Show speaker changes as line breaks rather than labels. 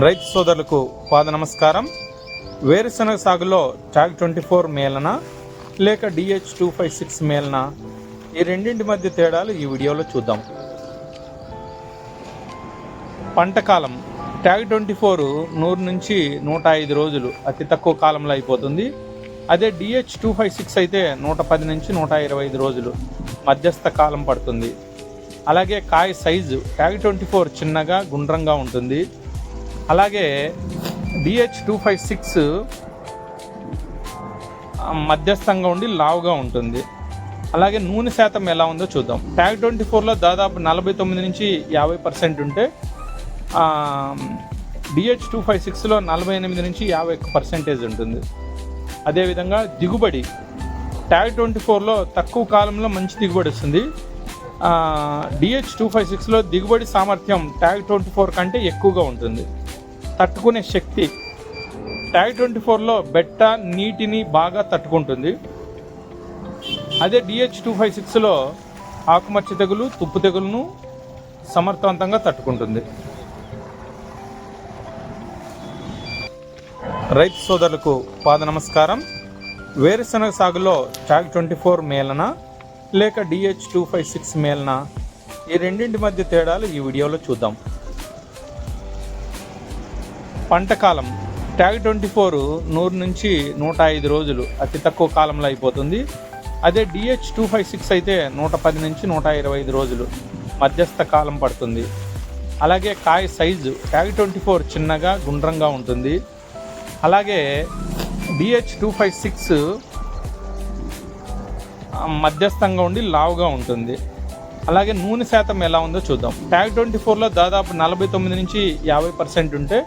రైతు సోదరులకు పాద నమస్కారం. వేరుశనగ సాగులో ట్యాగ్ 24 మేలన లేక DH256 మేలన, ఈ రెండింటి మధ్య తేడాలు ఈ వీడియోలో చూద్దాం. పంటకాలం ట్యాగ్ 24 100 నుంచి 105 రోజులు అతి తక్కువ కాలంలో అయిపోతుంది. అదే DH256 అయితే 110 నుంచి 125 రోజులు మధ్యస్థ కాలం పడుతుంది. అలాగే కాయ సైజు ట్యాగ్ 24 చిన్నగా గుండ్రంగా ఉంటుంది. అలాగే DH256 మధ్యస్థంగా ఉండి లావుగా ఉంటుంది. అలాగే నూనె శాతం ఎలా ఉందో చూద్దాం. ట్యాగ్ 24లో దాదాపు 49 నుంచి 50% ఉంటే DH256లో 48 నుంచి 51% ఉంటుంది. అదేవిధంగా దిగుబడి ట్యాగ్ 24లో తక్కువ కాలంలో మంచి దిగుబడి వస్తుంది. DH256లో దిగుబడి సామర్థ్యం ట్యాగ్ 24 కంటే ఎక్కువగా ఉంటుంది. తట్టుకునే శక్తి ట్యాగ్ 24లో బెట్ట నీటిని బాగా తట్టుకుంటుంది. అదే DH256లో ఆకుమచ్చ తెగులు, తుప్పు తెగులను సమర్థవంతంగా తట్టుకుంటుంది. రైతు సోదరులకు పాద నమస్కారం. వేరుశనగ సాగులో ట్యాగ్ 24 మేలన లేక DH256 మేలన, ఈ రెండింటి మధ్య తేడాలు ఈ వీడియోలో చూద్దాం. పంటకాలం ట్యాగ్ 24 100 నుంచి 105 రోజులు అతి తక్కువ కాలంలో అయిపోతుంది. అదే DH256 అయితే 110 నుంచి 125 రోజులు మధ్యస్థ కాలం పడుతుంది. అలాగే కాయ సైజు ట్యాగ్ 24 చిన్నగా గుండ్రంగా ఉంటుంది. అలాగే DH256 మధ్యస్థంగా ఉండి లావుగా ఉంటుంది. అలాగే నూనె శాతం ఎలా ఉందో చూద్దాం. ట్యాగ్ 24లో దాదాపు 49 నుంచి 50% ఉంటే